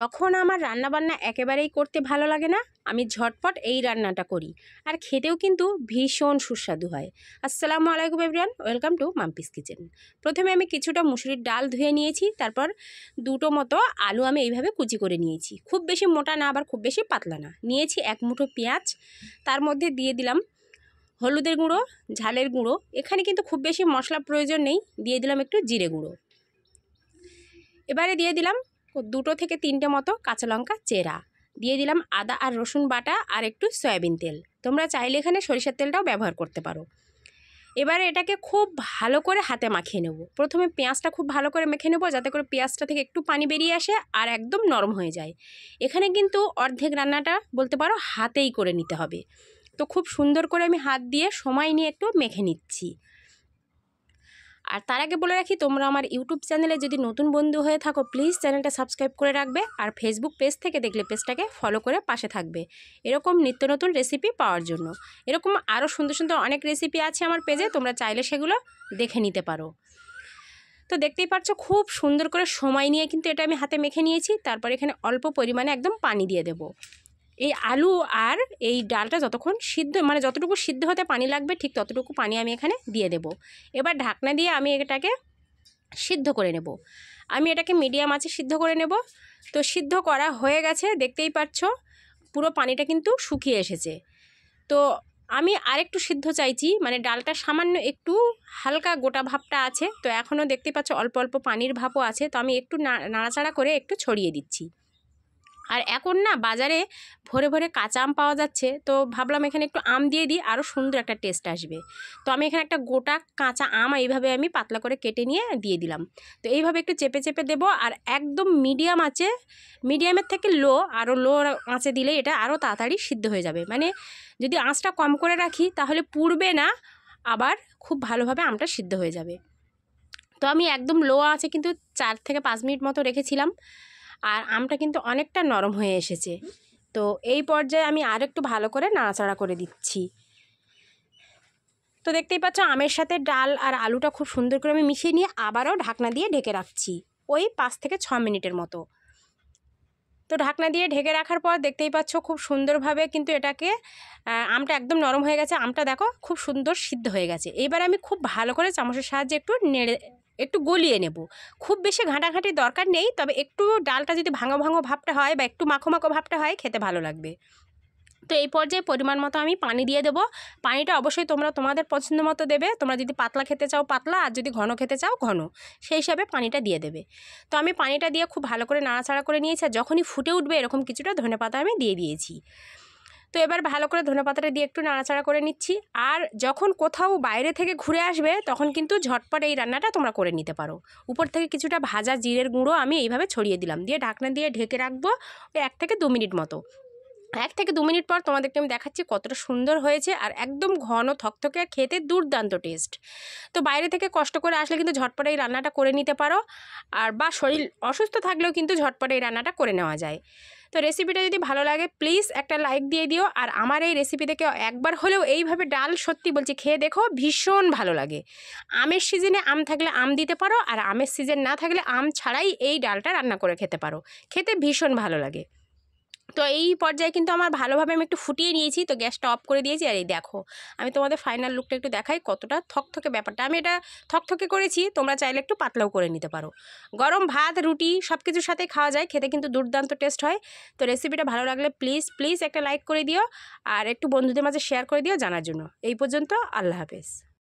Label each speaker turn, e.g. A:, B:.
A: তখন আমার রান্নাবান্না একেবারেই করতে ভালো লাগে না, আমি ঝটপট এই রান্নাটা করি, আর খেতেও কিন্তু ভীষণ সুস্বাদু হয়। আসসালামু আলাইকুম everyone, welcome to Mampi's kitchen. প্রথমে আমি কিছুটা মুসুরির ডাল ধুয়ে নিয়েছি, তারপর দুটো মতো আলু আমি এইভাবে কুচি করে নিয়েছি, খুব বেশি মোটা না আবার খুব বেশি পাতলা না। নিয়েছি এক মুঠো পেঁয়াজ, তার মধ্যে দিয়ে দিলাম হলুদের গুঁড়ো, ঝালের গুঁড়ো, এখানে কিন্তু খুব বেশি মশলা প্রয়োজন নেই, দিয়ে দিলাম একটু জিরে গুঁড়ো। এবারে দিয়ে দিলাম 2 থেকে 3টে মতো কাঁচা লঙ্কা চেরা, দিয়ে দিলাম আদা আর রসুন বাটা আর একটু সয়াবিন তেল, তোমরা চাইলে এখানে সরিষার তেলটাও ব্যবহার করতে পারো। এবারে এটাকে খুব ভালো করে হাতে মাখিয়ে নেব। প্রথমে পেঁয়াজটা খুব ভালো করে মেখে নেব, যাতে করে পেঁয়াজটা থেকে একটু পানি বেরিয়ে আসে আর একদম নরম হয়ে যায়। এখানে কিন্তু অর্ধেক রান্নাটা বলতে পারো হাতেই করে নিতে হবে, তো খুব সুন্দর করে আমি হাত দিয়ে সময় নিয়ে একটু মেখে নিচ্ছি। আর তার আগে বলে রাখি, তোমরা আমার ইউটিউব চ্যানেলে যদি নতুন বন্ধু হয়ে থাকো প্লিজ চ্যানেলটা সাবস্ক্রাইব করে রাখবে, আর ফেসবুক পেজ থেকে দেখলে পেজটাকে ফলো করে পাশে থাকবে এরকম নিত্য নতুন রেসিপি পাওয়ার জন্য। এরকম আরও সুন্দর সুন্দর অনেক রেসিপি আছে আমার পেজে, তোমরা চাইলে সেগুলো দেখে নিতে পারো। তো দেখতেই পাচ্ছ খুব সুন্দর করে সময় নিয়ে কিন্তু এটা আমি হাতে মেখে নিয়েছি। তারপর এখানে অল্প পরিমাণে একদম পানি দিয়ে দেব। এই আলু আর এই ডালটা যতক্ষণ সিদ্ধ, মানে যতটুকু সিদ্ধ হতে পানি লাগবে ঠিক ততটুকু পানি আমি এখানে দিয়ে দেব। এবার ঢাকনা দিয়ে আমি এটাকে সিদ্ধ করে নেব। আমি এটাকে মিডিয়াম আঁচে সিদ্ধ করে নেব। তো সিদ্ধ করা হয়ে গেছে, দেখতেই পাচ্ছ পুরো পানিটা কিন্তু শুকিয়ে এসেছে। তো আমি আরেকটু সিদ্ধ চাইছি, মানে ডালটা সামান্য একটু হালকা গোটা ভাবটা আছে, তো এখনও দেখতেই পাচ্ছ অল্প অল্প পানির ভাবও আছে, তো আমি একটু নাড়াচাড়া করে একটু ছড়িয়ে দিচ্ছি। আর এখন না বাজারে ভরে ভরে কাঁচা আম পাওয়া যাচ্ছে, তো ভাবলাম এখানে একটু আম দিয়ে দিই, আরও সুন্দর একটা টেস্ট আসবে। তো আমি এখানে একটা গোটা কাঁচা আম এইভাবে আমি পাতলা করে কেটে নিয়ে দিয়ে দিলাম। তো এইভাবে একটু চেপে চেপে দেবো, আর একদম মিডিয়াম আঁচে, মিডিয়ামের থেকে লো, আরও লো আঁচে দিলে এটা আরও তাড়াতাড়ি সিদ্ধ হয়ে যাবে। মানে যদি আঁচটা কম করে রাখি তাহলে পুড়বে না, আবার খুব ভালোভাবে আমটা সিদ্ধ হয়ে যাবে। তো আমি একদম লো আঁচে কিন্তু 4 থেকে 5 মিনিট মতো রেখেছিলাম, আর আমটা কিন্তু অনেকটা নরম হয়ে এসেছে। তো এই পর্যায়ে আমি আর একটু ভালো করে নাড়াচাড়া করে দিচ্ছি। তো দেখতেই পাচ্ছ আমের সাথে ডাল আর আলুটা খুব সুন্দর করে আমি মিশিয়ে নিয়ে আবারও ঢাকনা দিয়ে ঢেকে রাখছি ওই 5 থেকে 6 মিনিটের মতো। তো ঢাকনা দিয়ে ঢেকে রাখার পর দেখতেই পাচ্ছ খুব সুন্দরভাবে কিন্তু এটাকে আমটা একদম নরম হয়ে গেছে, আমটা দেখো খুব সুন্দর সিদ্ধ হয়ে গেছে। এবার আমি খুব ভালো করে চামচের সাহায্যে একটু গলিয়ে নেব। খুব বেশি ঘাঁটাঘাঁটির দরকার নেই, তবে একটু ডালটা যদি ভাঙো ভাঙো ভাবটা হয় বা একটু মাখো মাখো ভাবটা হয় খেতে ভালো লাগবে। তো এই পর্যায়ে পরিমাণ মতো আমি পানি দিয়ে দেবো। পানিটা অবশ্যই তোমরা তোমাদের পছন্দ মতো দেবে, তোমরা যদি পাতলা খেতে চাও পাতলা, আর যদি ঘন খেতে চাও ঘন, সেই হিসাবে পানিটা দিয়ে দেবে। তো আমি পানিটা দিয়ে খুব ভালো করে নাড়াচাড়া করে নিয়েছি, আর যখনই ফুটে উঠবে এরকম কিছুটা ধনেপাতা আমি দিয়ে দিয়েছি। তো এবার ভালো করে ধনেপাতাটা দিয়ে একটু নাড়াচাড়া করে নিচ্ছি। আর যখন কোথাও বাইরে থেকে ঘুরে আসবে তখন কিন্তু ঝটপট এই রান্নাটা তোমরা করে নিতে পারো। উপর থেকে কিছুটা ভাজা জিরের গুঁড়ো আমি এইভাবে ছড়িয়ে দিলাম, দিয়ে ঢাকনা দিয়ে ঢেকে রাখবো ওই 1 থেকে 2 মিনিট মতো। 1 থেকে 2 মিনিট পর তোমাদেরকে আমি দেখাচ্ছি কতটা সুন্দর হয়েছে, আর একদম ঘন থকথকে, আর খেতে দুর্দান্ত টেস্ট। তো বাইরে থেকে কষ্ট করে আসলে কিন্তু ঝটপট এই রান্নাটা করে নিতে পারো, আর বা শরীর অসুস্থ থাকলেও কিন্তু ঝটপট এই রান্নাটা করে নেওয়া যায়। তো রেসিপিটা যদি ভালো লাগে প্লিজ একটা লাইক দিয়ে দিও, আর আমার এই রেসিপি থেকে একবার হলেও এইভাবে ডাল সত্যি বলছি খেয়ে দেখো, ভীষণ ভালো লাগে। আমের সিজনে আম থাকলে আম দিতে পারো, আর আমের সিজন না থাকলে আম ছাড়াই এই ডালটা রান্না করে খেতে পারো, খেতে ভীষণ ভালো লাগে। তো এই পর্যায়ে কিন্তু আমার ভালোভাবে আমি একটু ফুটিয়ে নিয়েছি, তো গ্যাসটা অফ করে দিয়েছি। আর এই দেখো আমি তোমাদের ফাইনাল লুকটা একটু দেখাই, কতটা থকথকে ব্যাপারটা। আমি এটা থকথকে করেছি, তোমরা চাইলে একটু পাতলাও করে নিতে পারো। গরম ভাত রুটি সব কিছুর সাথে খাওয়া যায়, খেতে কিন্তু দুর্দান্ত টেস্ট হয়। তো রেসিপিটা ভালো লাগলে প্লিজ প্লিজ একটা লাইক করে দিও, আর একটু বন্ধুদের মাঝে শেয়ার করে দিও জানার জন্য। এই পর্যন্ত, আল্লাহ হাফেজ।